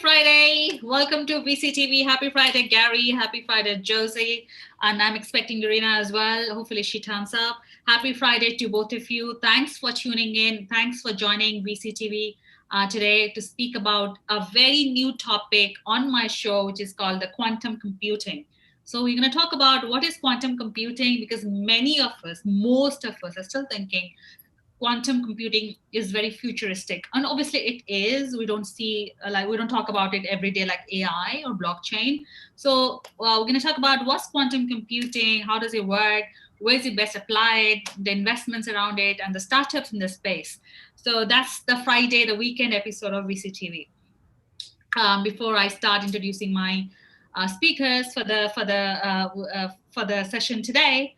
Friday. Welcome to VCTV. Happy Friday, Gary. Happy Friday, Josie. And I'm expecting Lorena as well. Hopefully she turns up. Happy Friday to both of you. Thanks for tuning in. Thanks for joining VCTV today to speak about a very new topic on my show, which is called the quantum computing. So we're going to talk about what is quantum computing because many of us, most of us are still thinking quantum computing is very futuristic, and obviously it is. We don't see like we don't talk about it every day like AI or blockchain. So we're going to talk about what's quantum computing, how does it work, where is it best applied, the investments around it, and the startups in the space. So that's the Friday, the weekend episode of VCTV. Before I start introducing my speakers for the session today,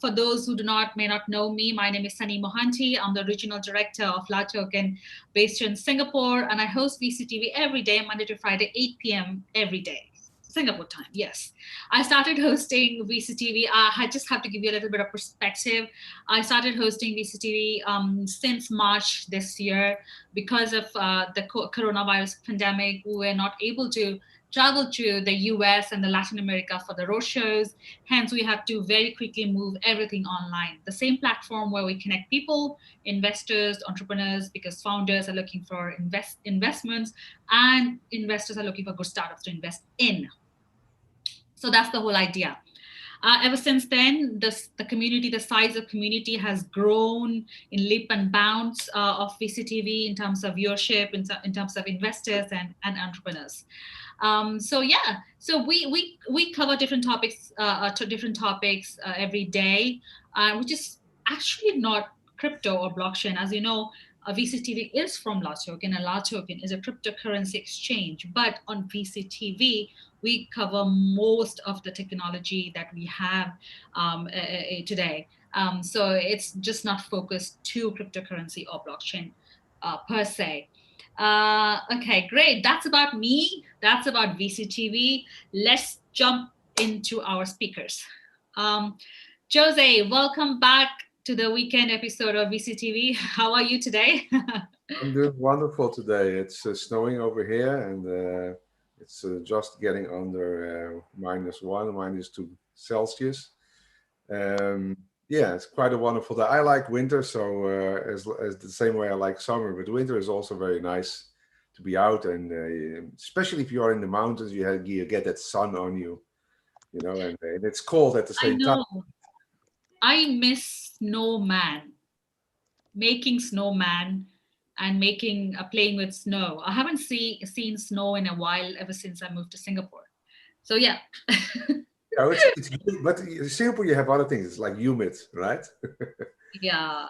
for those who may not know me, my name is Sonny Mohanty. I'm the regional director of La Token, based in Singapore, and I host VCTV every day, Monday to Friday, 8 p.m. every day. Singapore time, yes. I started hosting VCTV. I just have to give you a little bit of perspective. I started hosting VCTV since March this year because of the coronavirus pandemic. We were not able to travel to the US and the Latin America for the road shows. Hence, we had to very quickly move everything online. The same platform where we connect people, investors, entrepreneurs, because founders are looking for investments and investors are looking for good startups to invest in. So that's the whole idea. Ever since then, the community, the size of community has grown in leap and bounds of VCTV in terms of viewership, in terms of investors and entrepreneurs. So we cover different topics every day, which is actually not crypto or blockchain. As you know, VCTV is from La Token, and La Token is a cryptocurrency exchange. But on VCTV, we cover most of the technology that we have today. So it's just not focused to cryptocurrency or blockchain per se. Okay, great. That's about me. That's about VCTV. Let's jump into our speakers. Jose, welcome back to the weekend episode of VCTV. How are you today? I'm doing wonderful today. It's snowing over here, and it's just getting under -1, -2 Celsius. Um, yeah, it's quite a wonderful day. I like winter, so as the same way I like summer, but winter is also very nice to be out, and especially if you are in the mountains, you get that sun on you, and it's cold at the I same time. know. I miss snowman, making snowman and making playing with snow. I haven't seen snow in a while ever since I moved to Singapore. So yeah. Yeah, it's good, but in Singapore you have other things. It's like humid, right? Yeah,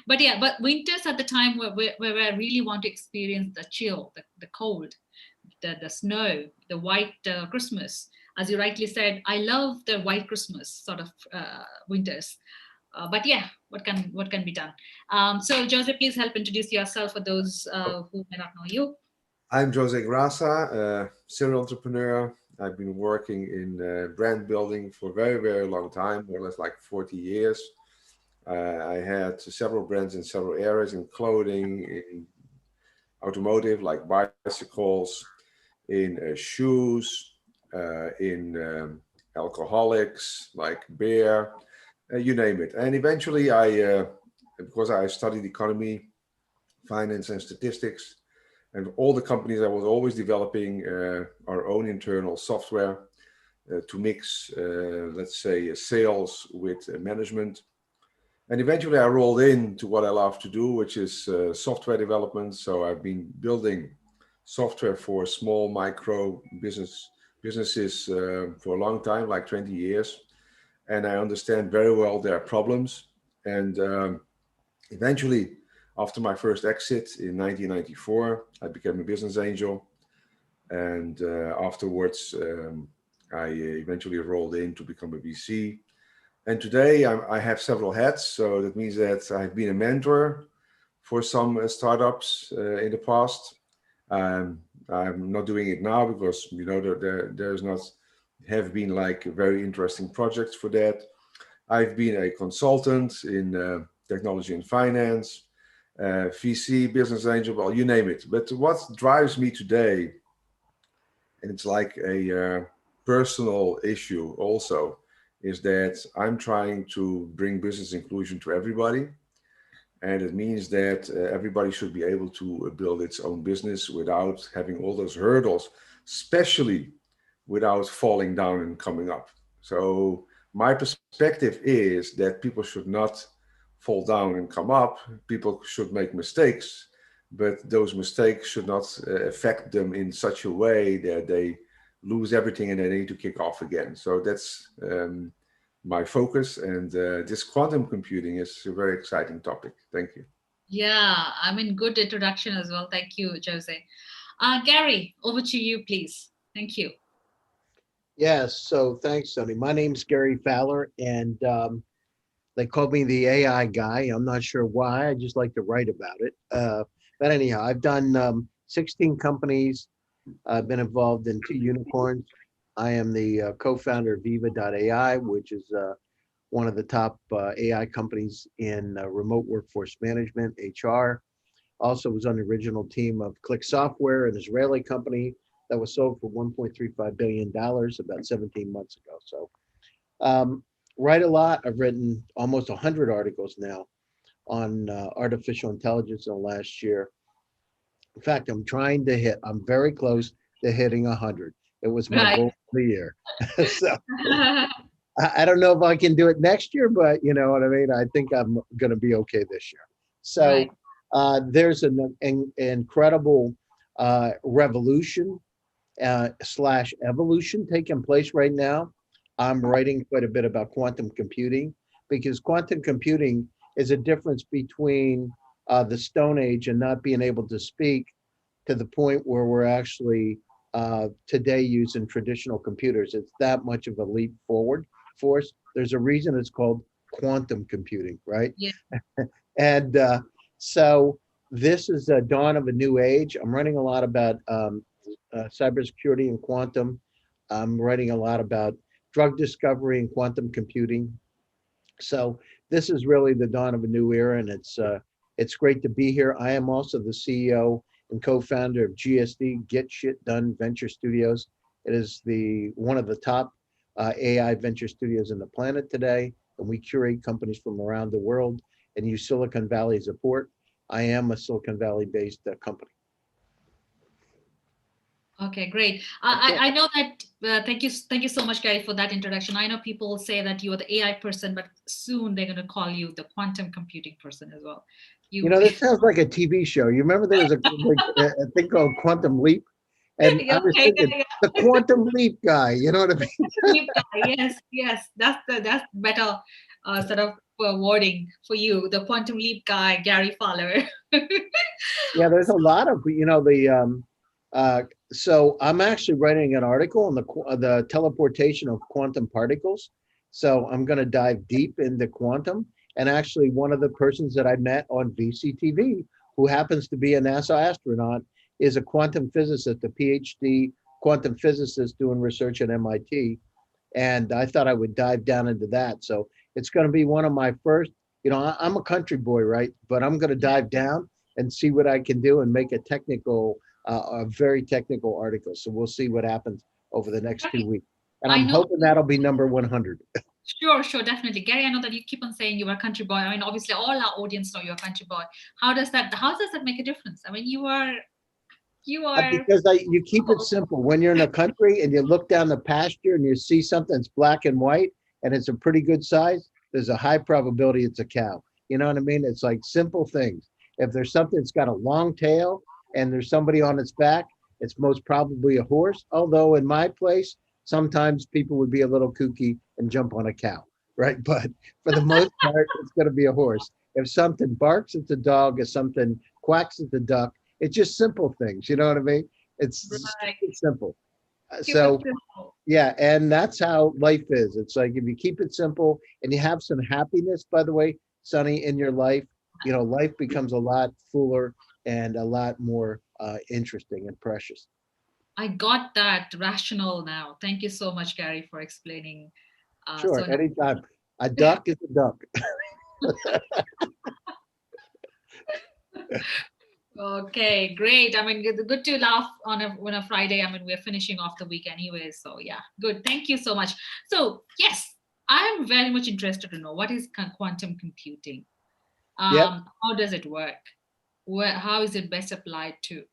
but winters at the time where I really want to experience the chill, the cold, the snow, the white Christmas. As you rightly said, I love the white Christmas sort of winters. But yeah, what can be done? So Joseph, please help introduce yourself for those who may not know you. I'm Jose Grasa, serial entrepreneur. I've been working in brand building for a very, very long time, more or less like 40 years. I had several brands in several areas, in clothing, in automotive, like bicycles, in shoes, in alcoholics, like beer, you name it. And eventually because I studied economy, finance and statistics, and all the companies I was always developing our own internal software to mix, let's say, sales with management. And eventually I rolled into what I love to do, which is software development. So I've been building software for small micro businesses for a long time, like 20 years. And I understand very well their problems. And eventually, after my first exit in 1994, I became a business angel. And afterwards, I eventually rolled in to become a VC. And today I have several hats. So that means that I've been a mentor for some startups in the past. I'm not doing it now because, there's not have been like very interesting projects for that. I've been a consultant in technology and finance, VC, business angel, well, you name it. But what drives me today and it's like a personal issue also, is that I'm trying to bring business inclusion to everybody. And it means that everybody should be able to build its own business without having all those hurdles, especially without falling down and coming up. So my perspective is that people should not fall down and come up. People should make mistakes, but those mistakes should not affect them in such a way that they lose everything and they need to kick off again. So that's my focus. And this quantum computing is a very exciting topic. Thank you. Yeah, I mean, good introduction as well. Thank you, Jose. Gary, over to you, please. Thank you. Yes, so thanks, Sonny. My name's Gary Fowler, and they call me the AI guy. I'm not sure why. I just like to write about it. But anyhow, I've done 16 companies. I've been involved in 2 unicorns. I am the co-founder of Viva.ai, which is one of the top AI companies in remote workforce management, HR. Also was on the original team of Click Software, an Israeli company that was sold for $1.35 billion about 17 months ago. So write a lot. I've written almost 100 articles now on artificial intelligence in the last year. In fact, I'm very close to hitting 100. It was my Right. goal for the year. So I don't know if I can do it next year, but you know what I mean? I think I'm going to be okay this year. So Right. there's an incredible revolution slash evolution taking place right now. I'm writing quite a bit about quantum computing because quantum computing is a difference between the Stone Age and not being able to speak to the point where we're actually today using traditional computers. It's that much of a leap forward for us. There's a reason it's called quantum computing, right? Yeah. And so this is a dawn of a new age. I'm writing a lot about cybersecurity and quantum. I'm writing a lot about drug discovery and quantum computing. So this is really the dawn of a new era, and it's great to be here. I am also the CEO and co-founder of GSD Get Shit Done Venture Studios. It is the one of the top AI venture studios in the planet today, and we curate companies from around the world and use Silicon Valley as a port. I am a Silicon Valley-based company. Okay, great. That's it. I know that. Thank you so much, Gary, for that introduction. I know people say that you are the AI person, but soon they're going to call you the quantum computing person as well. You You, know, this sounds like a TV show. You remember there was a thing called Quantum Leap? And I yeah, was okay, thinking, yeah, the Quantum Leap guy, you know what I mean? Leap guy. Yes, yes, that's better sort of wording for you, the quantum leap guy, Gary Fowler. Yeah, there's a lot of, uh, so I'm actually writing an article on the teleportation of quantum particles. So I'm going to dive deep into quantum. And actually, one of the persons that I met on VCTV, who happens to be a NASA astronaut, is a quantum physicist, a PhD quantum physicist doing research at MIT. And I thought I would dive down into that. So it's going to be one of my first, I'm a country boy, right? But I'm going to Yeah, dive down and see what I can do and make a very technical article. So we'll see what happens over the next Gary, 2 weeks. And I I'm know. hoping that'll be number 100. Sure, sure, definitely. Gary, I know that you keep on saying you are a country boy. I mean, obviously, all our audience know you're a country boy. How does that make a difference? I mean, you are Because you keep it simple. When you're in a country and you look down the pasture and you see something that's black and white and it's a pretty good size, there's a high probability it's a cow. You know what I mean? It's like simple things. If there's something that's got a long tail and there's somebody on its back, it's most probably a horse. Although in my place, sometimes people would be a little kooky and jump on a cow, right? But for the most part, it's going to be a horse. If something barks, it's a dog. If something quacks, it's a duck. It's just simple things. You know what I mean? It's right. keep it simple. Keep it So simple. yeah, and that's how life is. It's like if you keep it simple and you have some happiness, by the way, Sonny, in your life, life becomes a lot fuller and a lot more interesting and precious. I got that rational now. Thank you so much, Gary, for explaining. So Sure, anytime. A duck is a duck. Okay, great. I mean, good to laugh on a Friday. I mean, we're finishing off the week anyway. So yeah, good. Thank you so much. So yes, I'm very much interested to know what is quantum computing. Yep. How does it work? How is it best applied to?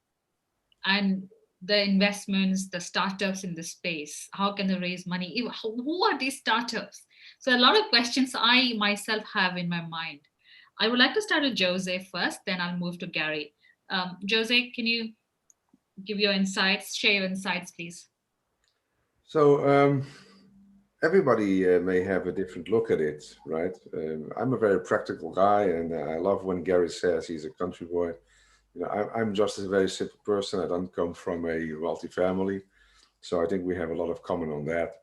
And the investments, the startups in the space, how can they raise money? Who are these startups? So a lot of questions I myself have in my mind. I would like to start with Jose first, then I'll move to Gary. Jose, can you give your insights, share your insights, please? So everybody may have a different look at it, right? I'm a very practical guy, and I love when Gary says he's a country boy. You know, I'm just a very simple person. I don't come from a wealthy family, so I think we have a lot of common on that.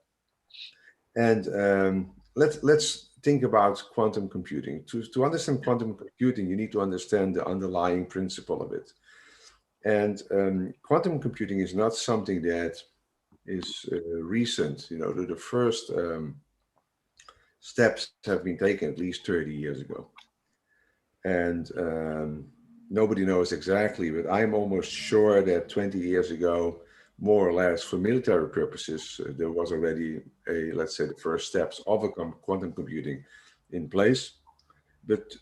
And let's think about quantum computing. To understand quantum computing, you need to understand the underlying principle of it. And quantum computing is not something that is recent. You know, the first steps have been taken at least 30 years ago. And nobody knows exactly, but I'm almost sure that 20 years ago, more or less for military purposes, there was already let's say, the first steps of a quantum computing in place. But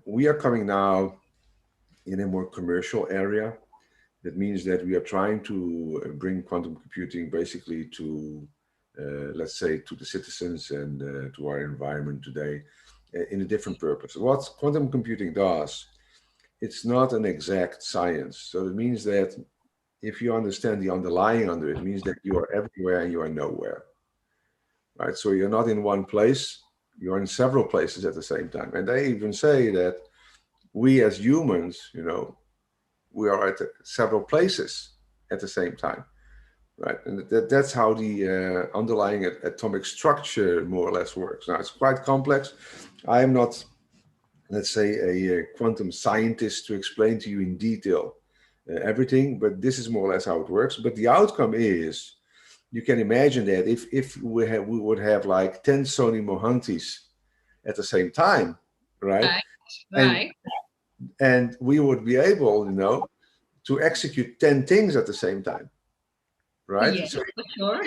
we are coming now in a more commercial area. That means that we are trying to bring quantum computing basically to, let's say, to the citizens and to our environment today in a different purpose. What quantum computing does, it's not an exact science. So it means that if you understand the underlying under it, means that you are everywhere and you are nowhere, right? So you're not in one place, you're in several places at the same time. And they even say that we as humans, you know, we are at several places at the same time, right? And that's how the underlying atomic structure more or less works. Now, it's quite complex. I am not, let's say, a quantum scientist to explain to you in detail everything, but this is more or less how it works. But the outcome is, you can imagine that if we would have like 10 Sonny Mohantys at the same time, right? Right, And right. and we would be able, you know, to execute 10 things at the same time, right? Yes, So, for sure.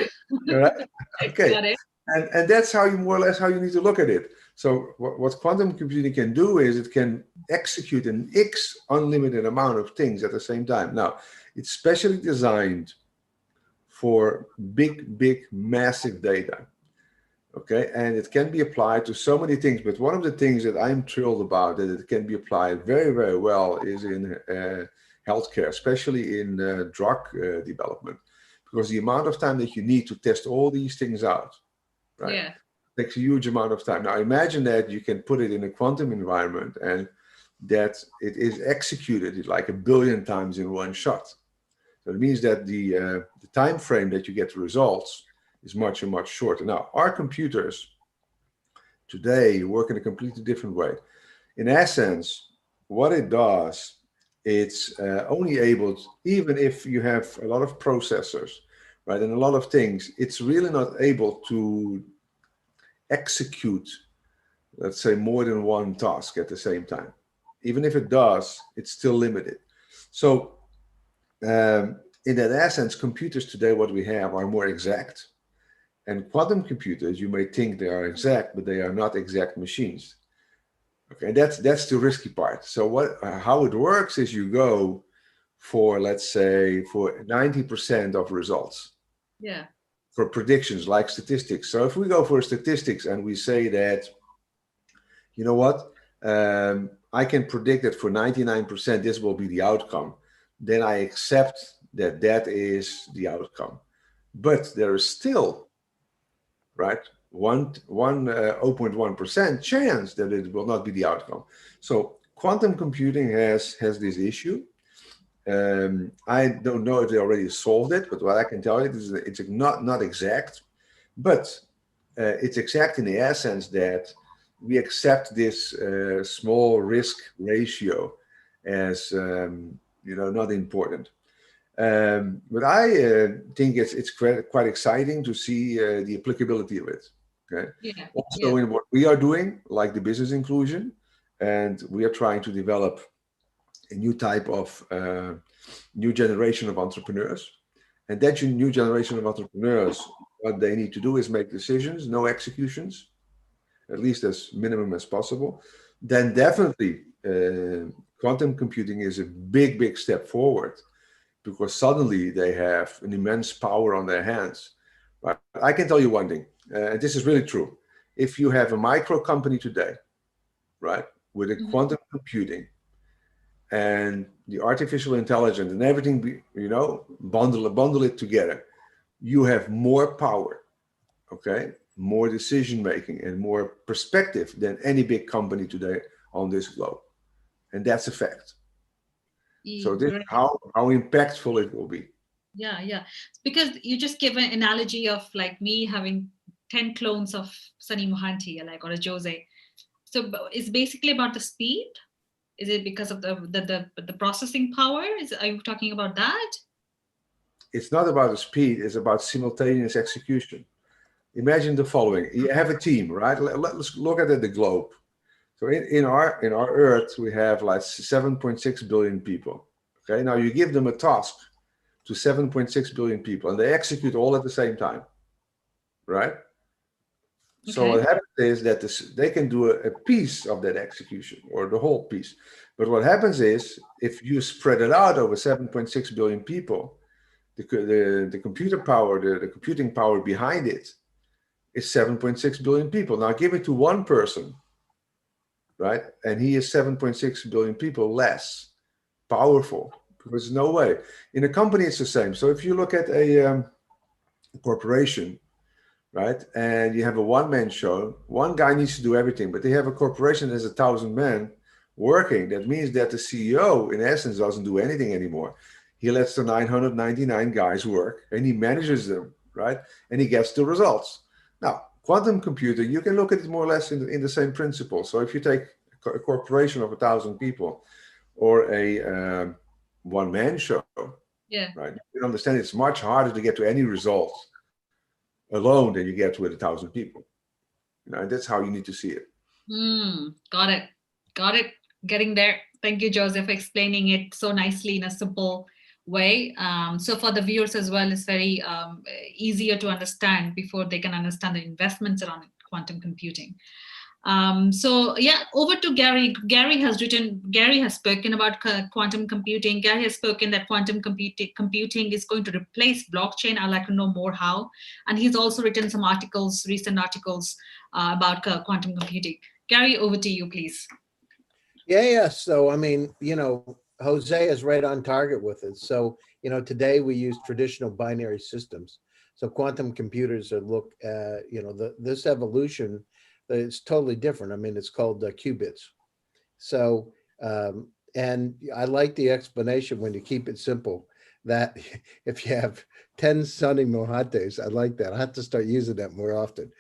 right? Okay. Got it. And that's how you more or less how you need to look at it. So what quantum computing can do is it can execute an X unlimited amount of things at the same time. Now, it's specially designed for big, massive data. Okay, and it can be applied to so many things. But one of the things that I'm thrilled about that it can be applied very well is in healthcare, especially in drug development, because the amount of time that you need to test all these things out, right, Yeah. takes a huge amount of time. Now imagine that you can put it in a quantum environment and that it is executed like a billion times in one shot. So it means that the time frame that you get the results is much shorter. Now, our computers today work in a completely different way. In essence, what it does, it's only able, even if you have a lot of processors, right, and a lot of things, it's really not able to execute, let's say, more than one task at the same time. Even if it does, it's still limited. So in that essence, computers today, what we have are more exact. And quantum computers, you may think they are exact, but they are not exact machines. Okay, that's the risky part. So how it works is you go for, let's say, for 90% of results Yeah. for predictions like statistics. So if we go for statistics and we say that, you know what, I can predict that for 99% this will be the outcome, then I accept that that is the outcome. But there is still, right, 0.1% chance that it will not be the outcome. So quantum computing has this issue. I don't know if they already solved it, but what I can tell you is that it's not exact, but it's exact in the essence that we accept this small risk ratio as not important. But I think it's quite exciting to see the applicability of it. Okay. Yeah. Also, Yeah. in what we are doing, like the business inclusion, and we are trying to develop a new type of new generation of entrepreneurs. And that new generation of entrepreneurs, what they need to do is make decisions, no executions, at least as minimum as possible. Then definitely quantum computing is a big, big step forward, because suddenly they have an immense power on their hands. Right? I can tell you one thing, and this is really true. If you have a micro company today, right, with a Mhm. quantum computing and the artificial intelligence and everything, bundle it together, you have more power, okay, more decision making and more perspective than any big company today on this globe, and that's a fact. So this is Great. how impactful it will be. Yeah, yeah. Because you just give an analogy of like me having 10 clones of Sonny Mohanty, like, or a Jose. So it's basically about the speed. Is it because of the processing power? Are you talking about that? It's not about the speed, it's about simultaneous execution. Imagine the following. You have a team, right? Let's look at the globe. So in our Earth, we have like 7.6 billion people. Okay, now you give them a task to 7.6 billion people, and they execute all at the same time, right? So Okay. what happens is that they can do a piece of that execution or the whole piece. But what happens is if you spread it out over 7.6 billion people, the computer power, the computing power behind it is 7.6 billion people. Now give it to one person, right? And he is 7.6 billion people less powerful, because there's no way. In a company, it's the same. So if you look at a corporation, right, and you have a one-man show, one guy needs to do everything, but they have a corporation that has 1,000 men working. That means that the CEO, in essence, doesn't do anything anymore. He lets the 999 guys work and he manages them, right? And he gets the results. Now, quantum computer, you can look at it more or less in the same principle. So if you take a corporation of 1,000 people or a one-man show, Yeah. right? You understand it's much harder to get to any results alone than you get with 1,000 people. And that's how you need to see it. Got it. Got it. Getting there. Thank you, Joseph, for explaining it so nicely in a simple way. So for the viewers as well, it's very easier to understand before they can understand the investments around quantum computing. So yeah, over to Gary. Gary has spoken about quantum computing. Gary has spoken that quantum computing is going to replace blockchain. I'd like to know more how. And he's also written some articles, recent articles about quantum computing. Gary, over to you, please. Yeah. So, I mean, Jose is right on target with it. So, today we use traditional binary systems. So quantum computers this evolution is totally different. I mean, it's called qubits. So, and I like the explanation when you keep it simple, that if you have 10 Sonny Mohantes, I like that. I have to start using that more often.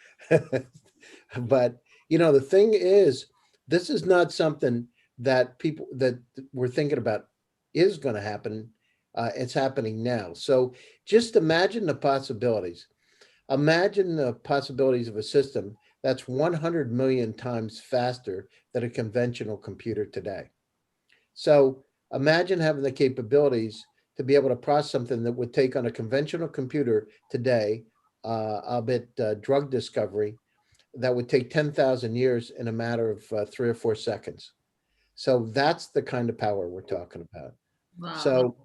But, the thing is, this is not something that people that we're thinking about is going to happen. It's happening now. So just imagine the possibilities. Imagine the possibilities of a system that's 100 million times faster than a conventional computer today. So imagine having the capabilities to be able to process something that would take on a conventional computer today, albeit drug discovery, that would take 10,000 years in a matter of 3 or 4 seconds. So that's the kind of power we're talking about. Wow. So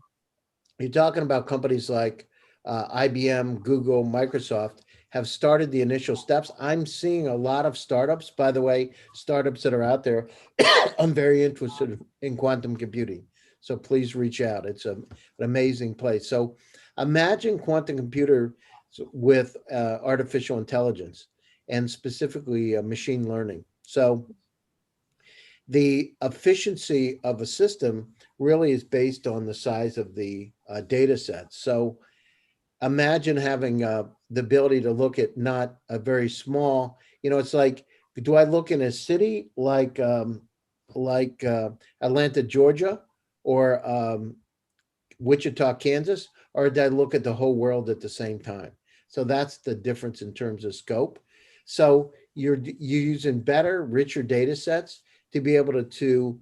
you're talking about companies like IBM, Google, Microsoft have started the initial steps. I'm seeing a lot of startups, by the way, startups that are out there. I'm very interested in quantum computing. So please reach out. It's an amazing place. So imagine quantum computer with artificial intelligence and specifically machine learning. So the efficiency of a system really is based on the size of the data set. So imagine having the ability to look at not a very small, it's like, do I look in a city like Atlanta, Georgia, or Wichita, Kansas, or did I look at the whole world at the same time? So that's the difference in terms of scope. So you're using better, richer data sets to be able to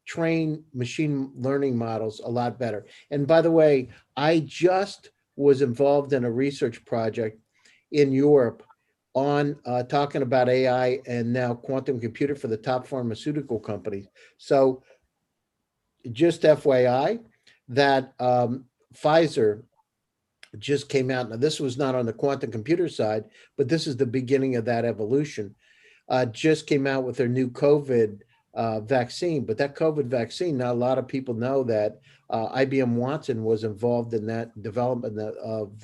train machine learning models a lot better. And by the way, I just was involved in a research project in Europe on talking about AI and now quantum computer for the top pharmaceutical companies. So just FYI, that Pfizer just came out. Now, this was not on the quantum computer side, but this is the beginning of that evolution. Just came out with their new COVID vaccine. But that COVID vaccine, now a lot of people know that IBM Watson was involved in that development of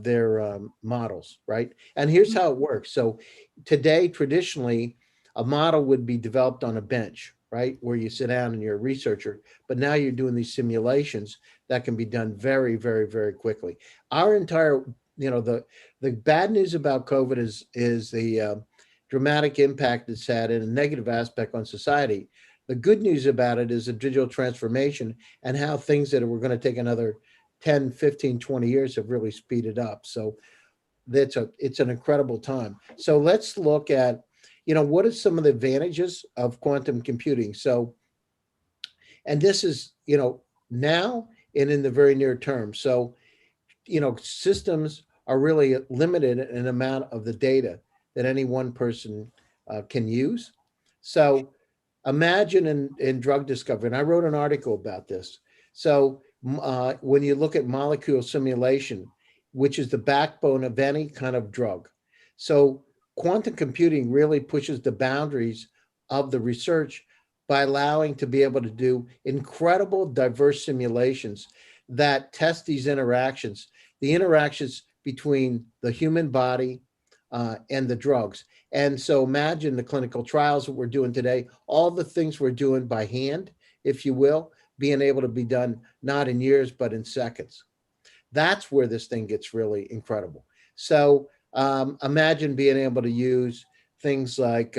their models, right? And here's how it works. So today, traditionally, a model would be developed on a bench, right, where you sit down and you're a researcher. But now you're doing these simulations that can be done very, very, very quickly. Our entire, the bad news about COVID is the dramatic impact it's had and a negative aspect on society. The good news about it is the digital transformation and how things that were going to take another 10, 15, 20 years have really speeded up. So it's an incredible time. So let's look at, what are some of the advantages of quantum computing? So, and this is, now and in the very near term. So, systems are really limited in amount of the data that any one person can use. So imagine in drug discovery, and I wrote an article about this. So when you look at molecule simulation, which is the backbone of any kind of drug. So quantum computing really pushes the boundaries of the research by allowing to be able to do incredible diverse simulations that test these interactions, the interactions between the human body and the drugs. And so imagine the clinical trials that we're doing today, all the things we're doing by hand, if you will, being able to be done not in years, but in seconds. That's where this thing gets really incredible. So imagine being able to use things like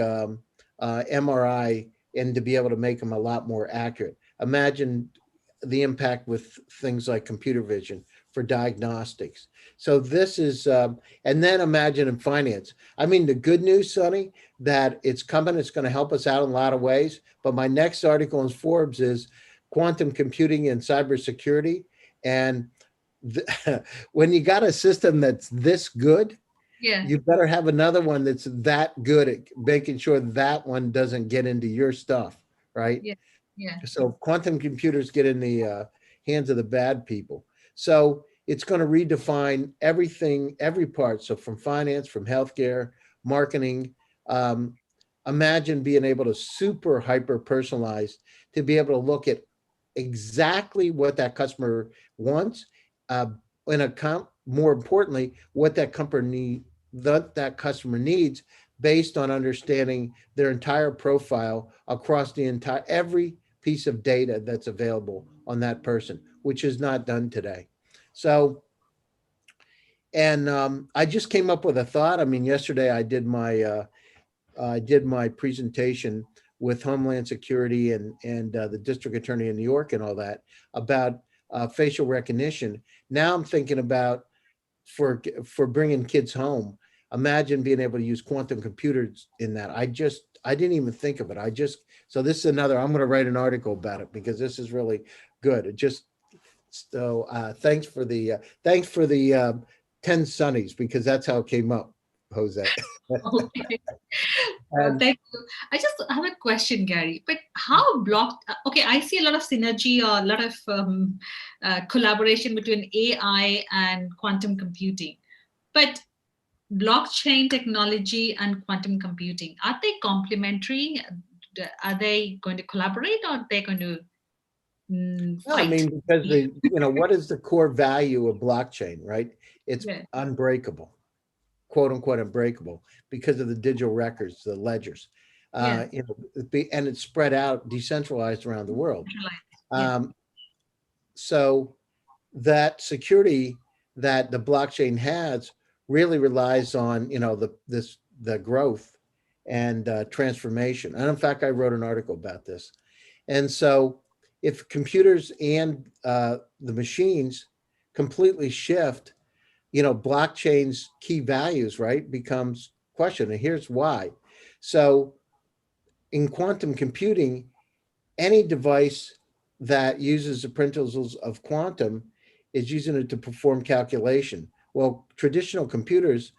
MRI and to be able to make them a lot more accurate. Imagine the impact with things like computer vision for diagnostics. So this is, and then imagine in finance. I mean, the good news, Sonny, that it's coming, it's going to help us out in a lot of ways. But my next article in Forbes is quantum computing and cybersecurity. And when you got a system that's this good, Yeah. you better have another one that's that good at making sure that one doesn't get into your stuff, right? Yeah. Yeah. So quantum computers get in the hands of the bad people. So it's going to redefine everything, every part. So from finance, from healthcare, marketing. Um, Imagine being able to super hyper personalize to be able to look at exactly what that customer wants, uh, and account more importantly what that company that customer needs based on understanding their entire profile across the entire every piece of data that's available on that person, which is not done today. So, and I just came up with a thought. I mean, yesterday I did my presentation with Homeland Security and the district attorney in New York and all that about facial recognition. Now I'm thinking about for bringing kids home. Imagine being able to use quantum computers in that. I didn't even think of it. So this is another. I'm going to write an article about it because this is really good. It just so thanks for the 10 Sunnies because that's how it came up, Jose. Okay. And Thank you. I just have a question, Gary. But how blocked? Okay, I see a lot of synergy or a lot of collaboration between AI and quantum computing. But blockchain technology and quantum computing, are they complementary? Are they going to collaborate or are they going to I fight? mean, because what is the core value of blockchain, right? It's Yeah. unbreakable, quote unquote unbreakable, because of the digital records, the ledgers. Yeah. And it's spread out, decentralized around the world. Yeah. Um, so that security that the blockchain has really relies on, the growth and transformation. And in fact, I wrote an article about this. And so if computers and the machines completely shift, blockchain's key values, right, becomes questioned. And here's why. So in quantum computing, any device that uses the principles of quantum is using it to perform calculation. Well, traditional computers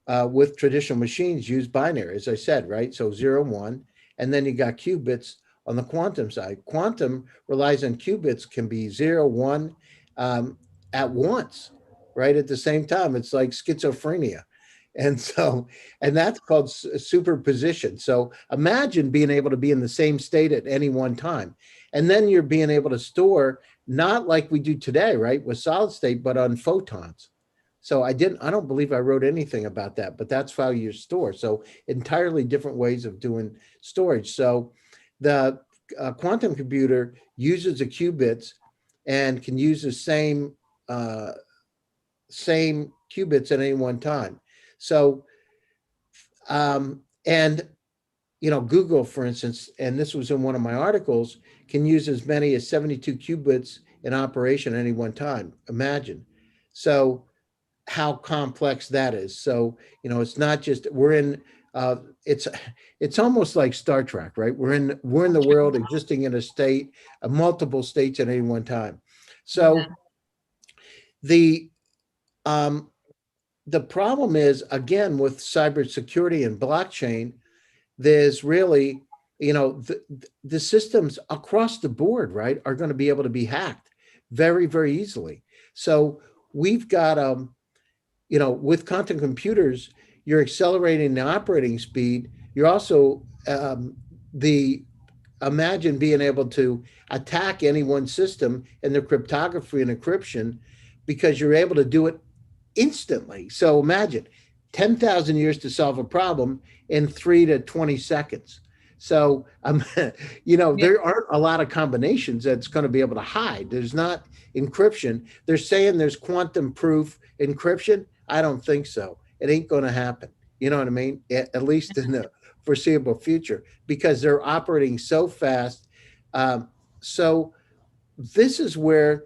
with traditional machines use binary, as I said, right? So 0, 1, and then you got qubits on the quantum side. Quantum relies on qubits, can be 0, 1 at once, right? At the same time. It's like schizophrenia. And so, and that's called superposition. So imagine being able to be in the same state at any one time. And then you're being able to store, not like we do today, right, with solid state, but on photons. So I don't believe I wrote anything about that, but that's how you store. So entirely different ways of doing storage. So the quantum computer uses the qubits and can use the uh, same qubits at any one time. So, and Google, for instance, and this was in one of my articles, can use as many as 72 qubits in operation at any one time. Imagine. So how complex that is. So, it's not just we're in it's almost like Star Trek, right? We're in the world existing in a state, multiple states at any one time. Yeah. So the um the problem is, again, with cybersecurity and blockchain, there's really, the systems across the board, right, are going to be able to be hacked very, very easily. So we've got with quantum computers, you're accelerating the operating speed. You're also the imagine being able to attack any one system in the cryptography and encryption, because you're able to do it instantly. So imagine 10,000 years to solve a problem in 3 to 20 seconds. So, Yeah. there aren't a lot of combinations that's going to be able to hide. There's not encryption. They're saying there's quantum proof encryption. I don't think so. It ain't going to happen. You know what I mean? At least in the foreseeable future, because they're operating so fast. So this is where,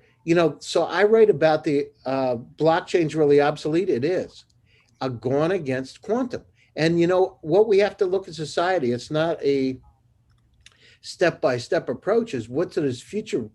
so I write about the blockchain's really obsolete. It is gone against quantum. And what we have to look at society, it's not a step-by-step approach, is what's in its future,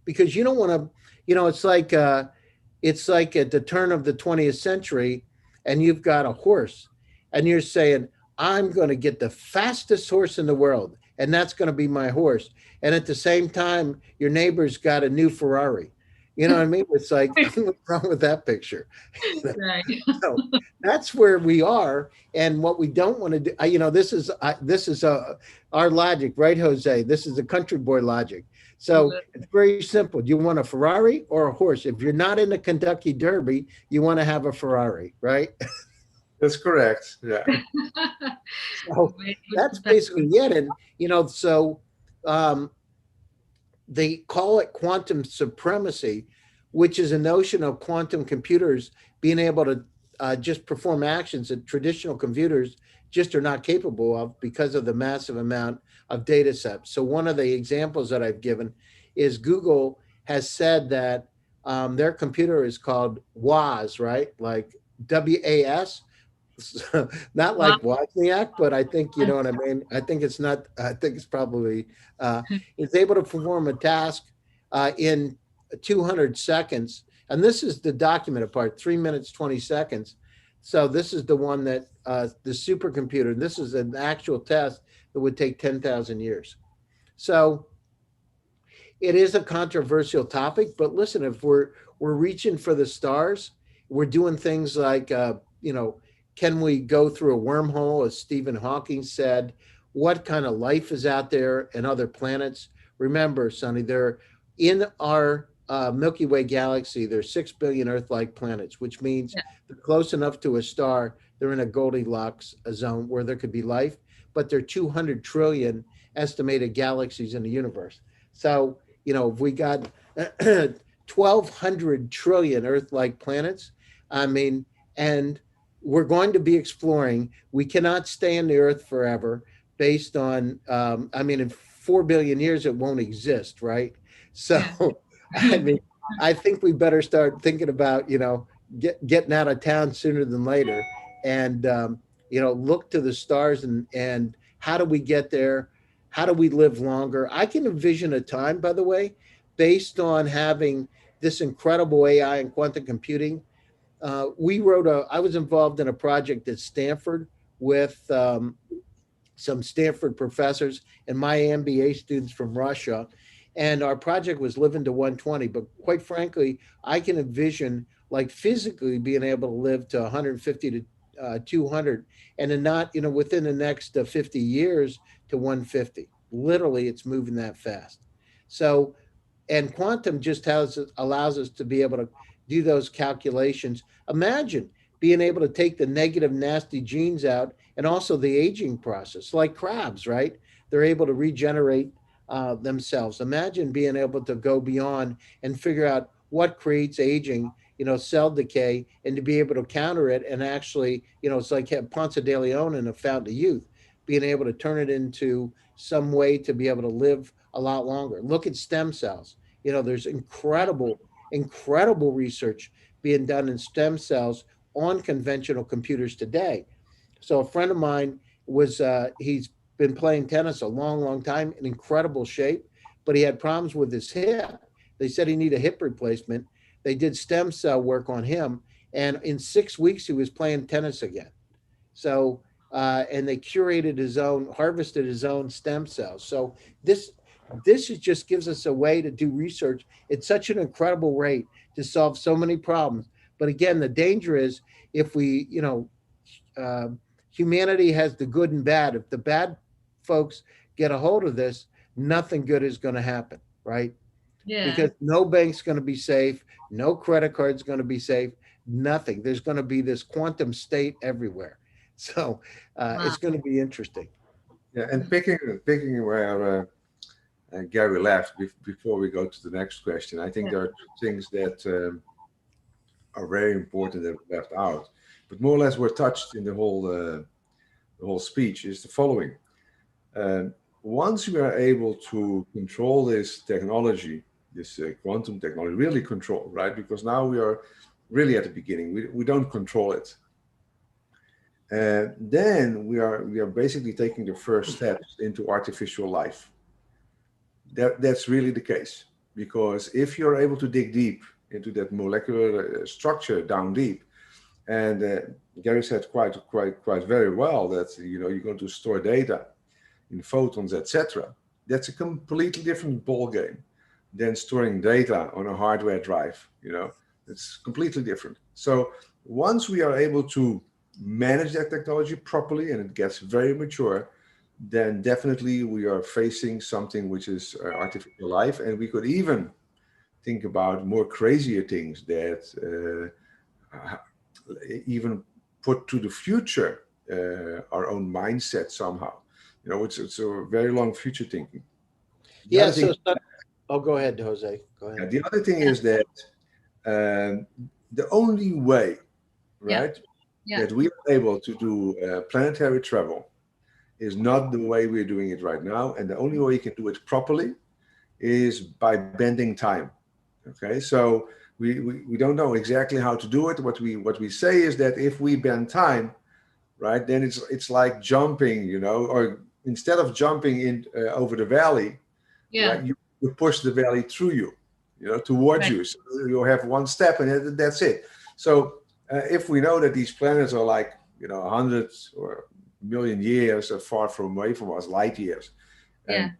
because you don't want to, it's like at the turn of the 20th century, and you've got a horse and you're saying, I'm going to get the fastest horse in the world, and that's going to be my horse. And at the same time, your neighbor's got a new Ferrari. You know what I mean? It's like, what's wrong with that picture? Right. So that's where we are. And what we don't want to do, this is our logic, right, Jose? This is a country boy logic. So it's very simple. Do you want a Ferrari or a horse? If you're not in the Kentucky Derby, you want to have a Ferrari, right? That's correct. Yeah. So that's basically it. And, so they call it quantum supremacy, which is a notion of quantum computers being able to just perform actions that traditional computers just are not capable of because of the massive amount of data sets. So one of the examples that I've given is Google has said that their computer is called WAS, right? Like WAS. Not like Wozniak, but I think, you know what I mean? I think it's not, I think it's probably, it's able to perform a task in 200 seconds. And this is the documented part, 3 minutes, 20 seconds. So this is the one that the supercomputer, this is an actual test that would take 10,000 years. So it is a controversial topic, but listen, if we're reaching for the stars, we're doing things like, can we go through a wormhole, as Stephen Hawking said? What kind of life is out there and other planets? Remember, Sonny, they're in our Milky Way galaxy. There's 6 billion Earth-like planets, which means they're close enough to a star. They're in a Goldilocks zone where there could be life, but there are 200 trillion estimated galaxies in the universe. So, if we got 1,200 trillion Earth-like planets, I mean, and we're going to be exploring. We cannot stay on the Earth forever based on, in 4 billion years, it won't exist, right? So, I think we better start thinking about, getting out of town sooner than later, and, look to the stars and how do we get there? how do we live longer? I can envision a time, by the way, based on having this incredible AI and quantum computing. I was involved in a project at Stanford with some Stanford professors and my MBA students from Russia. And our project was living to 120. But quite frankly, I can envision like physically being able to live to 150 to 200 and then not, within the next 50 years to 150. Literally, it's moving that fast. So and quantum just allows us to be able to do those calculations. Imagine being able to take the negative nasty genes out and also the aging process, like crabs, right? They're able to regenerate themselves. Imagine being able to go beyond and figure out what creates aging, cell decay, and to be able to counter it. And actually, it's like Ponce de Leon in a Fountain of Youth, being able to turn it into some way to be able to live a lot longer. Look at stem cells. There's incredible research being done in stem cells on conventional computers today. So a friend of mine he's been playing tennis a long time, in incredible shape, but he had problems with his hip. They said he needed a hip replacement. They did stem cell work on him, and in 6 weeks he was playing tennis again. So, and they harvested his own stem cells. So this just gives us a way to do research at such an incredible rate to solve so many problems. But again, the danger is if uh, humanity has the good and bad. If the bad folks get a hold of this, nothing good is going to happen, right? Yeah. Because no bank's going to be safe, no credit card's going to be safe, nothing. There's going to be this quantum state everywhere. So Wow. it's going to be interesting. Yeah, and picking where Gary left before we go to the next question, I think Yeah. there are two things that are very important that were left out, but more or less were touched in the whole speech. Is the following: once we are able to control this technology, this quantum technology, really control, right? Because now we are really at the beginning. We don't control it. Then we are basically taking the first steps into artificial life. That's really the case, because if you're able to dig deep into that molecular structure down deep, and Gary said quite very well that you're going to store data in photons, etc. That's a completely different ball game than storing data on a hardware drive. It's completely different. So once we are able to manage that technology properly and it gets very mature, then definitely we are facing something which is artificial life, and we could even think about more crazier things that even put to the future our own mindset somehow. It's a very long future thinking. The Yeah. other thing, Oh, go ahead, Jose. Go ahead. yeah, the other thing is that the only way, Yeah. right, Yeah. that we are able to do planetary travel is not the way we're doing it right now, and the only way you can do it properly is by bending time. Okay, so we don't know exactly how to do it. What we say is that if we bend time, right, then it's like jumping, or instead of jumping in over the valley, Yeah. right, you push the valley through you, towards Right. you. So you have one step, and that's it. So if we know that these planets are like hundreds or million years far from away from us, light years, Yeah. and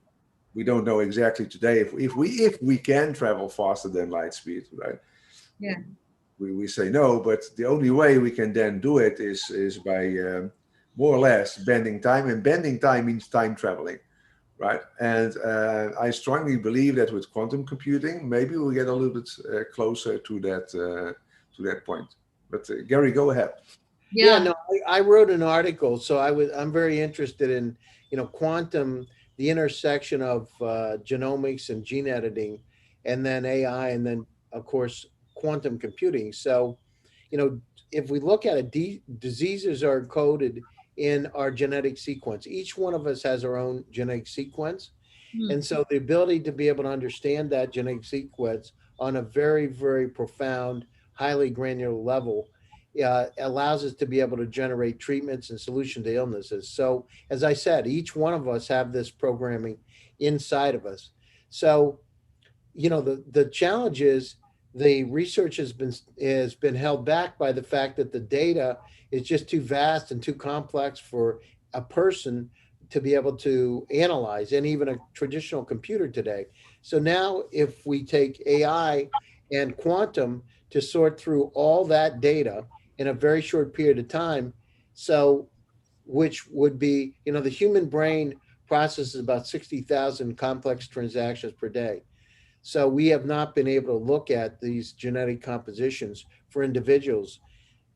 we don't know exactly today if we can travel faster than light speed, right? Yeah. We say no, but the only way we can then do it is by more or less bending time, and bending time means time traveling, right? And I strongly believe that with quantum computing, maybe we'll get a little bit closer to that point. But Gary, go ahead. Yeah, Yeah. no, I wrote an article, so I'm very interested in, quantum, the intersection of genomics and gene editing, and then AI, and then of course quantum computing. So, you know, if we look at it, diseases are coded in our genetic sequence. Each one of us has our own genetic sequence, Hmm. and so the ability to be able to understand that genetic sequence on a very, very profound, highly granular level allows us to be able to generate treatments and solution to illnesses. So, as I said, each one of us have this programming inside of us. So, the challenge is the research has been held back by the fact that the data is just too vast and too complex for a person to be able to analyze, and even a traditional computer today. So now if we take AI and quantum to sort through all that data in a very short period of time, so which would be, the human brain processes about 60,000 complex transactions per day. So we have not been able to look at these genetic compositions for individuals.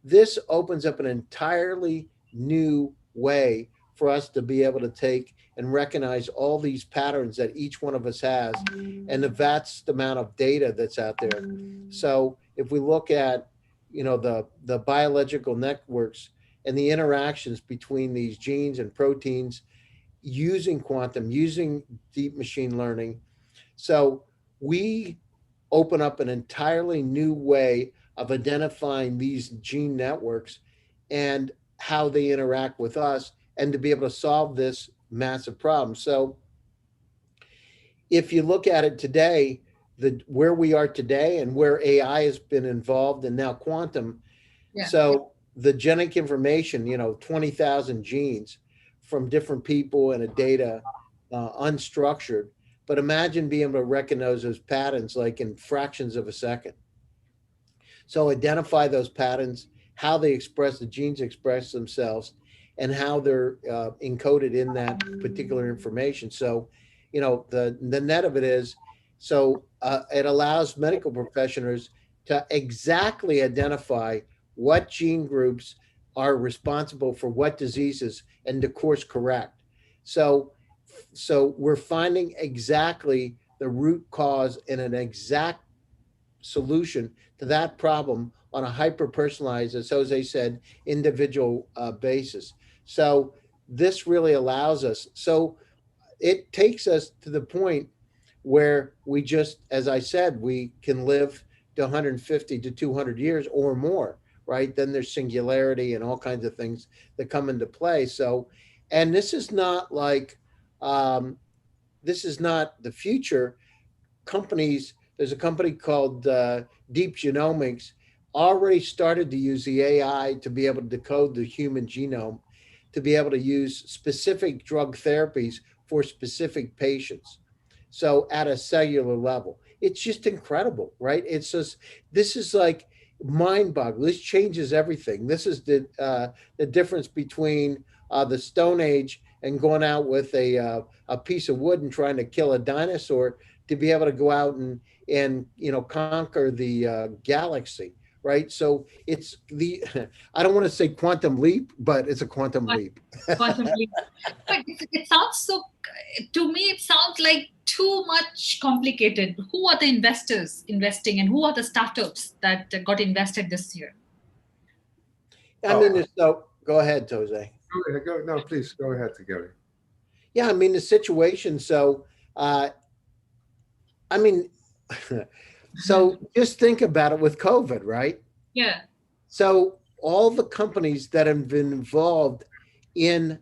This opens up an entirely new way for us to be able to take and recognize all these patterns that each one of us has and the vast amount of data that's out there. So if we look at, the biological networks and the interactions between these genes and proteins using quantum, using deep machine learning, so we open up an entirely new way of identifying these gene networks and how they interact with us, and to be able to solve this massive problem. So if you look at it today, the where we are today and where AI has been involved and now quantum, Yeah. so the genetic information, 20,000 genes from different people and a data, unstructured. But imagine being able to recognize those patterns like in fractions of a second. So identify those patterns, how they express, the genes express themselves, and how they're encoded in that particular information. So, the net of it is, so it allows medical professionals to exactly identify what gene groups are responsible for what diseases and to course correct. So, so we're finding exactly the root cause and an exact solution to that problem on a hyper personalized, as Jose said, individual basis. So this really allows us. So it takes us to the point where we just, as I said, we can live to 150 to 200 years or more, right? Then there's singularity and all kinds of things that come into play. So, and this is not like, um, this is not the future. Companies, there's a company called Deep Genomics, already started to use the AI to be able to decode the human genome, to be able to use specific drug therapies for specific patients. So at a cellular level, it's just incredible, right? It's just, this is like mind boggling. This changes everything. This is the difference between the Stone Age and going out with a piece of wood and trying to kill a dinosaur, to be able to go out and conquer the galaxy, right? So it's the I don't want to say quantum leap, but it's a quantum leap. Quantum leap. But it sounds so, to me, it sounds like too much complicated. Who are the investors investing, and who are the startups that got invested this year? I Oh, mean, so go ahead, Jose. no, please go ahead, Gary. Yeah, I mean the situation. So, uh, I mean, so just think about it with COVID, right? Yeah. So all the companies that have been involved in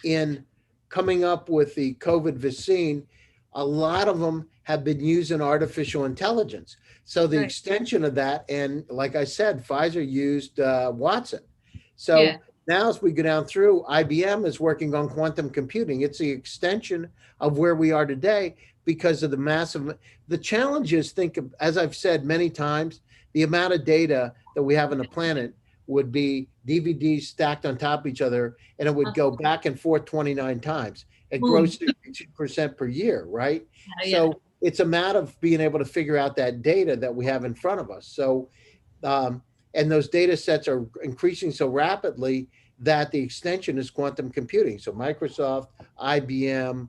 in coming up with the COVID vaccine, a lot of them have been using artificial intelligence. So the Right. extension of that, and like I said, Pfizer used Watson. Yeah. So now as we go down through, IBM is working on quantum computing. It's the extension of where we are today because of the massive, the challenge is, think of, as I've said many times, the amount of data that we have on the planet would be DVDs stacked on top of each other, and it would go back and forth 29 times. It Boom. grows 62% per year, right? Yeah. So it's a matter of being able to figure out that data that we have in front of us. So, um, and those data sets are increasing so rapidly that the extension is quantum computing. So Microsoft, IBM,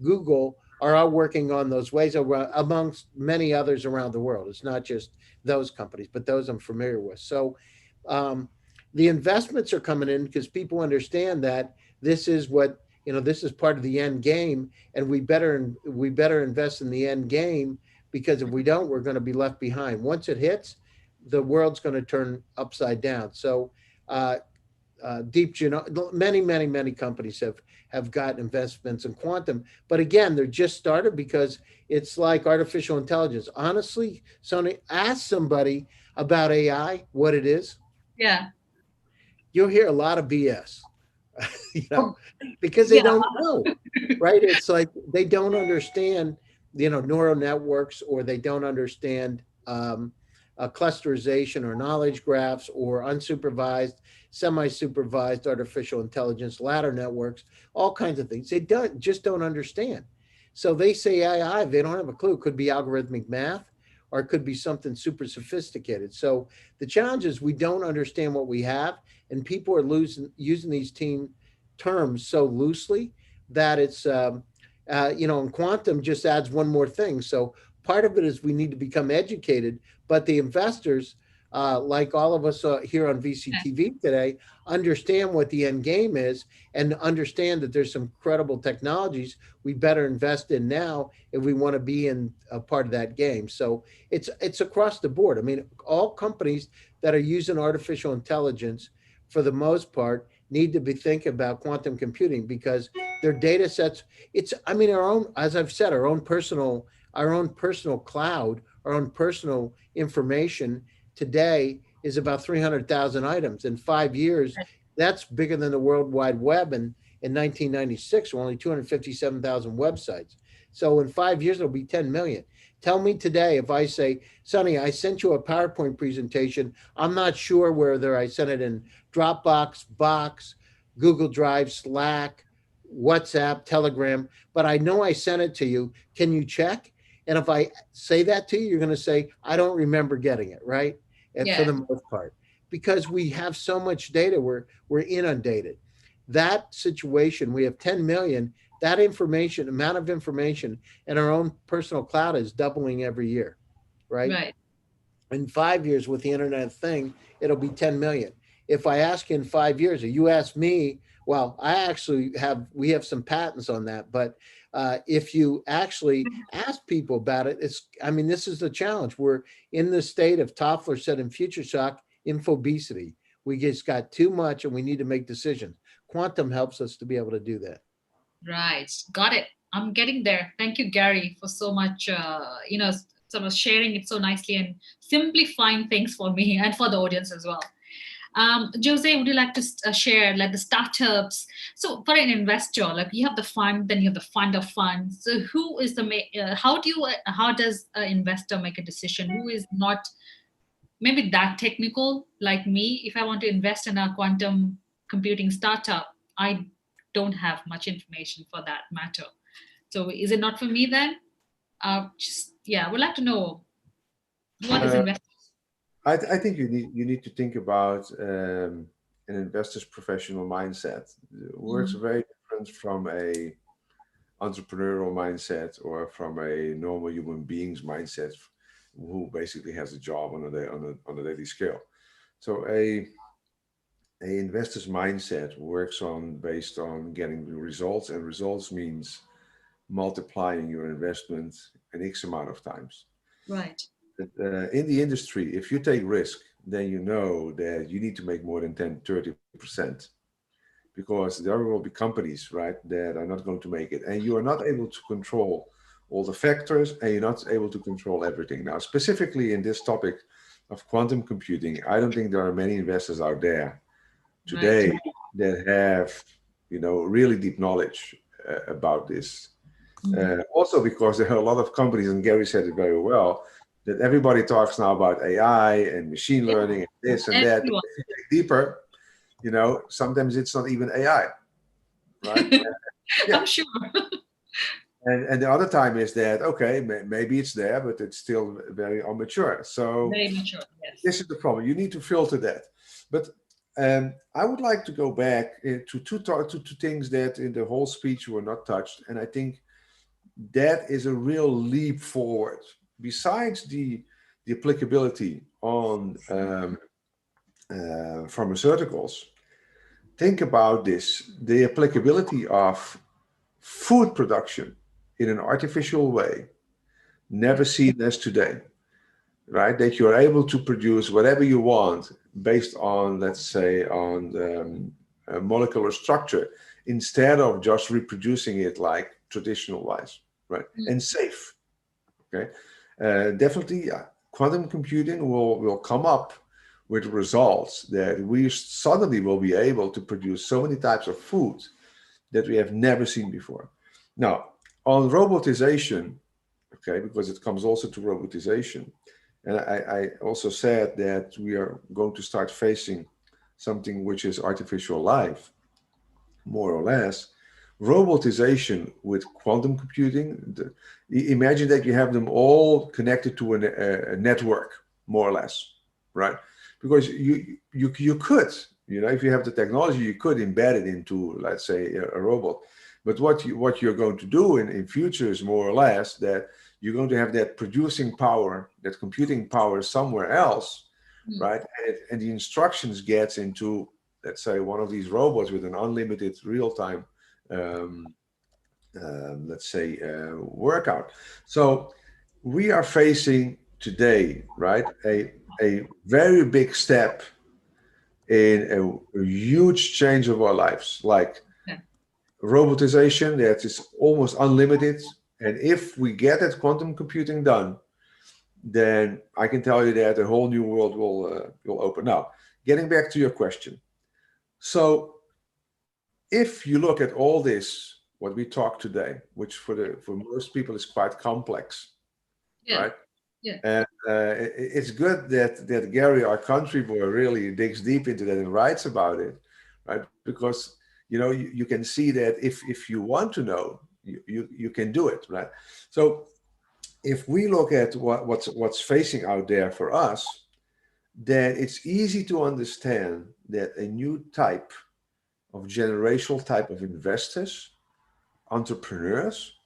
Google are all working on those ways, amongst many others around the world. It's not just those companies, but those I'm familiar with. So um, the investments are coming in because people understand that this is what, this is part of the end game, and we better invest in the end game, because if we don't, we're going to be left behind. Once it hits, the world's going to turn upside down. So deep many companies have got investments in quantum, but again, they're just started because it's like artificial intelligence. Honestly, Sonny, ask somebody about AI, what it is. Yeah. You'll hear a lot of BS, you know, Oh, because they yeah. don't know, right? It's like they don't understand, neural networks, or they don't understand clusterization or knowledge graphs or unsupervised, semi-supervised artificial intelligence, ladder networks, all kinds of things. They just don't understand. So they say AI, they don't have a clue. It could be algorithmic math, or it could be something super sophisticated. So the challenge is we don't understand what we have, and people are using these team terms so loosely that it's and quantum just adds one more thing. So part of it is we need to become educated, but the investors, like all of us here on VCTV today, understand what the end game is and understand that there's some credible technologies we better invest in now if we want to be in a part of that game. So it's across the board. I mean, all companies that are using artificial intelligence, for the most part, need to be thinking about quantum computing because their data sets. I mean, our own, as I've said, our own personal cloud, our own personal information today is about 300,000 items. In 5 years, that's bigger than the World Wide Web. And in 1996, there were only 257,000 websites. So in 5 years, it'll be 10 million. Tell me today if I say, Sonny, I sent you a PowerPoint presentation. I'm not sure whether I sent it in Dropbox, Box, Google Drive, Slack, WhatsApp, Telegram, but I know I sent it to you. Can you check? And if I say that to you, you're going to say, I don't remember getting it, right? And for Yeah. the most part, because we have so much data, we're inundated. That situation, we have 10 million, that information, amount of information in our own personal cloud is doubling every year, right? Right. In 5 years with the internet thing, it'll be 10 million. If I ask you in 5 years, or you ask me, well, we have some patents on that, but if you actually ask people about it, this is the challenge. We're in the state of Toffler said in Future Shock, infobesity. We just got too much and we need to make decisions. Quantum helps us to be able to do that. Right. Got it. I'm getting there. Thank you, Gary, for so much, sort of sharing it so nicely and simplifying things for me and for the audience as well. Jose, would you like to share like the startups? So for an investor, like you have the fund, then you have the fund of funds. So who is how does an investor make a decision? Who is not maybe that technical like me? If I want to invest in a quantum computing startup, I don't have much information for that matter. So is it not for me then? I would like to know what is Uh, investors. I think you need to think about an investor's professional mindset. It works Mhm. very different from a entrepreneurial mindset or from a normal human being's mindset who basically has a job on a daily scale. So a investor's mindset works on based on getting the results, and results means multiplying your investment an X amount of times. Right. In the industry, if you take risk, then you know that you need to make more than 10, 30%, because there will be companies, right, that are not going to make it. And you are not able to control all the factors, and you're not able to control everything. Now, specifically in this topic of quantum computing, I don't think there are many investors out there Right. today that have, really deep knowledge about this. Mhm. Also, because there are a lot of companies, and Gary said it very well, that everybody talks now about AI and machine Yeah, learning and this and that. But everyone. if you dig deeper, sometimes it's not even AI, right? Yeah. I'm sure. And the other time is that, okay, maybe it's there, but it's still very immature. So Very mature. Yes. this is the problem. You need to filter that. But I would like to go back to two things that in the whole speech were not touched. And I think that is a real leap forward. Besides the applicability on pharmaceuticals, think about this: the applicability of food production in an artificial way, never seen as today. right? That you're able to produce whatever you want based on, let's say, on molecular structure instead of just reproducing it like traditional wise, right? Mm. And safe, okay? Definitely, quantum computing will come up with results that we suddenly will be able to produce so many types of food that we have never seen before. Now, on robotization, okay, because it comes also to robotization. And I also said that we are going to start facing something which is artificial life, more or less. Robotization with quantum computing, imagine that you have them all connected to a network, more or less, right? Because you could, if you have the technology, you could embed it into, let's say, a robot. But what you're going to do in future is more or less that you're going to have that producing power, that computing power somewhere else, Mm. right? And the instructions gets into, let's say, one of these robots with an unlimited real-time, um, let's say, workout. So we are facing today, right, a very big step in a huge change of our lives, like Yeah. robotization that is almost unlimited. And if we get that quantum computing done, then I can tell you that a whole new world will open up. Getting back to your question, so if you look at all this, what we talk today, which for most people is quite complex, Yeah. right? Yeah. And it's good that Gary, our country boy, really digs deep into that and writes about it, right? Because you can see that if you want to know, you can do it, right? So if we look at what's facing out there for us, then it's easy to understand that a new type of generational type of investors, entrepreneurs,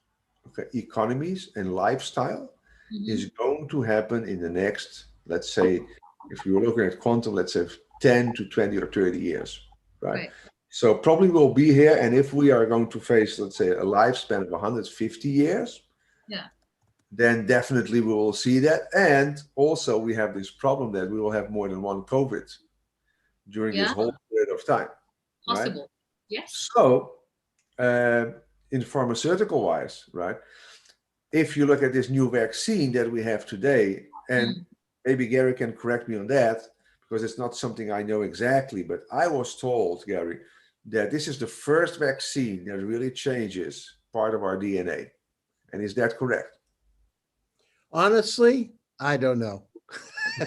okay, economies, and lifestyle Hmm. is going to happen in the next, let's say, if you were looking at quantum, let's say 10 to 20 or 30 years, right? Right. So probably we'll be here. And if we are going to face, let's say, a lifespan of 150 years, Yeah. then definitely we will see that. And also we have this problem that we will have more than one COVID during this Yeah. whole period of time, right? Possible. Yes. So, uh, in pharmaceutical wise, right? If you look at this new vaccine that we have today, and Mm. maybe Gary can correct me on that because it's not something I know exactly, but I was told, Gary, that this is the first vaccine that really changes part of our DNA. And is that correct? Honestly, I don't know.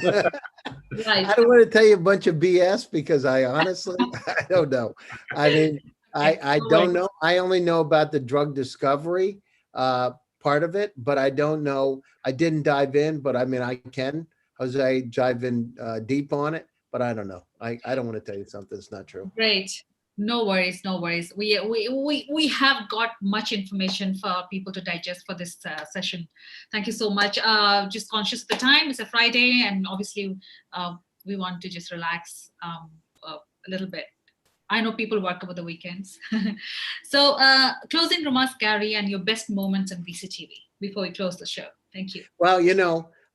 Right. I don't want to tell you a bunch of BS because I honestly, I don't know. I mean, I, Okay. I No don't worries. know. I only know about the drug discovery part of it, but I don't know. I didn't dive in, but I mean, I can. Jose, dive in deep on it, but I don't know. I don't want to tell you something that's not true. Great. No worries, no worries. We have got much information for people to digest for this session. Thank you so much. Just conscious of the time. It's a Friday, and obviously, we want to just relax a little bit. I know people work over the weekends. So, closing remarks, Gary, and your best moments on VCTV before we close the show. Thank you. Well,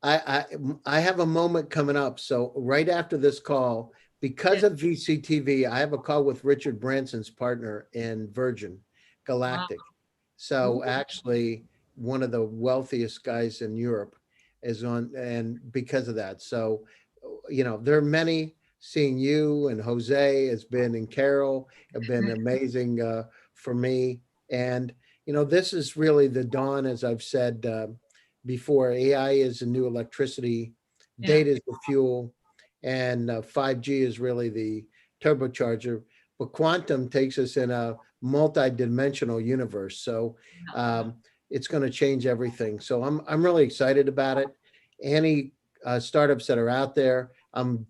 I have a moment coming up. So right after this call, because Yes. of VCTV, I have a call with Richard Branson's partner in Virgin Wow. Galactic. So Ooh. actually, one of the wealthiest guys in Europe is on, and because of that, so there are many. Seeing you and Jose has been, and Carol have been amazing for me. And this is really the dawn, as I've said before. AI is the new electricity, Yeah. data is the fuel, and 5G is really the turbocharger. But quantum takes us in a multi-dimensional universe. So it's going to change everything. So I'm really excited about it. Any startups that are out there, I'm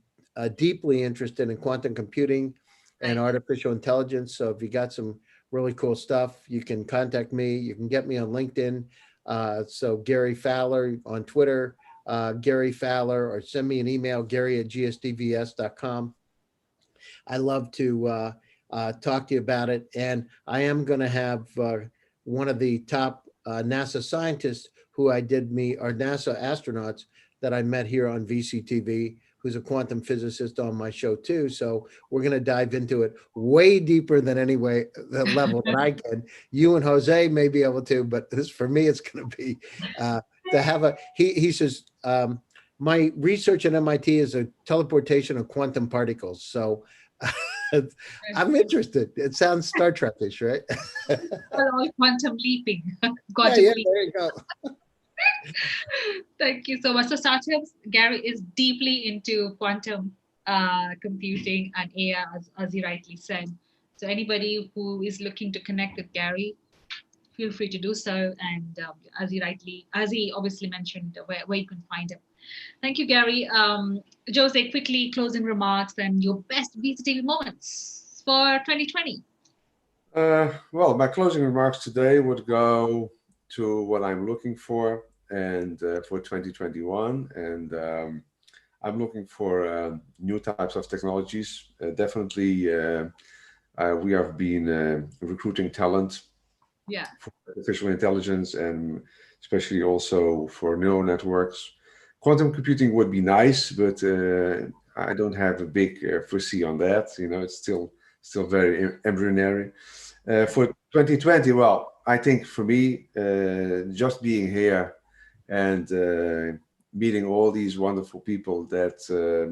deeply interested in quantum computing and Right. artificial intelligence. So if you got some really cool stuff, you can contact me. You can get me on LinkedIn. So Gary Fowler on Twitter, Gary Fowler, or send me an email, gary@gsdvs.com. I love to talk to you about it. And I am going to have one of the top NASA scientists who I did meet, or NASA astronauts that I met here on VCTV, who's a quantum physicist on my show too. So we're going to dive into it way deeper than the level that I can. You and Jose may be able to, but this for me, it's going to be to have he says, my research at MIT is a teleportation of quantum particles. So I'm interested. It sounds Star Trek-ish, right? All quantum leaping. Yeah, Quantum yeah, leaping. there you go. Thank you so much. So startups, Gary is deeply into quantum computing and AI, as you rightly said. So anybody who is looking to connect with Gary, feel free to do so. And as he obviously mentioned, where you can find him. Thank you, Gary. Jose, quickly closing remarks and your best VCTV moments for 2020. Well, my closing remarks today would go to what I'm looking for and for 2021. And I'm looking for new types of technologies. Definitely, we have been recruiting talent Yeah. for artificial intelligence and especially also for neural networks. Quantum computing would be nice, but I don't have a big foresee on that. You know, it's still very embryonic. For 2020, well, I think for me, just being here and meeting all these wonderful people that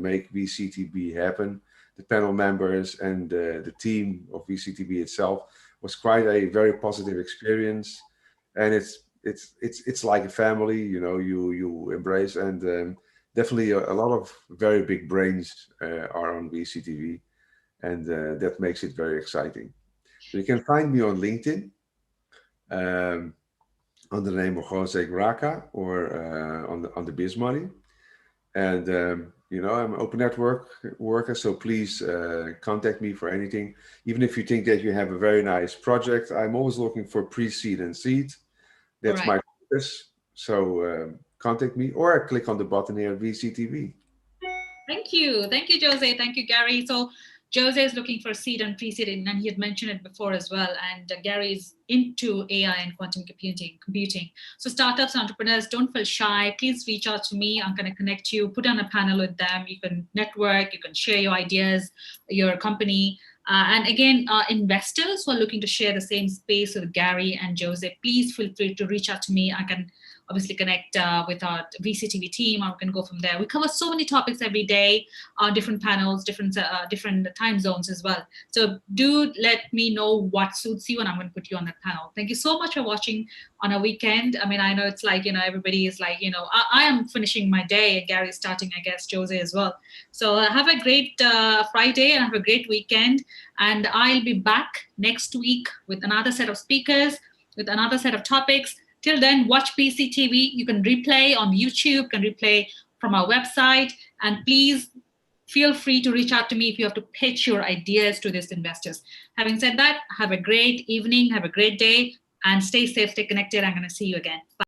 make VCTB happen, the panel members and the team of VCTB itself was quite a very positive experience, and it's like a family, you know, you embrace, and definitely a lot of very big brains are on VCTV, and that makes it very exciting. So you can find me on LinkedIn under the name of Jose Graca or on the Biz Money. And you know, I'm an open network worker, so please contact me for anything. Even if you think that you have a very nice project, I'm always looking for pre-seed and seed. That's All right. my focus. So contact me or click on the button here at VCTV. Thank you. Thank you, Jose. Thank you, Gary. So Jose is looking for seed and pre-seed, and he had mentioned it before as well. And Gary is into AI and quantum computing. So startups, entrepreneurs, don't feel shy. Please reach out to me. I'm going to connect you, put on a panel with them. You can network, you can share your ideas, your company. And again, investors who are looking to share the same space with Gary and Jose, please feel free to reach out to me. I can obviously connect with our VCTV team, or we can go from there. We cover so many topics every day, different panels, different time zones as well. So do let me know what suits you, and I'm going to put you on that panel. Thank you so much for watching on a weekend. I mean, I know it's like, you know, everybody is like, you know, I am finishing my day, and Gary's starting, I guess, Jose as well. So have a great Friday and have a great weekend. And I'll be back next week with another set of speakers, with another set of topics. Till then, watch VCTV. You can replay on YouTube, can replay from our website. And please feel free to reach out to me if you have to pitch your ideas to these investors. Having said that, have a great evening, have a great day, and stay safe, stay connected. I'm going to see you again. Bye.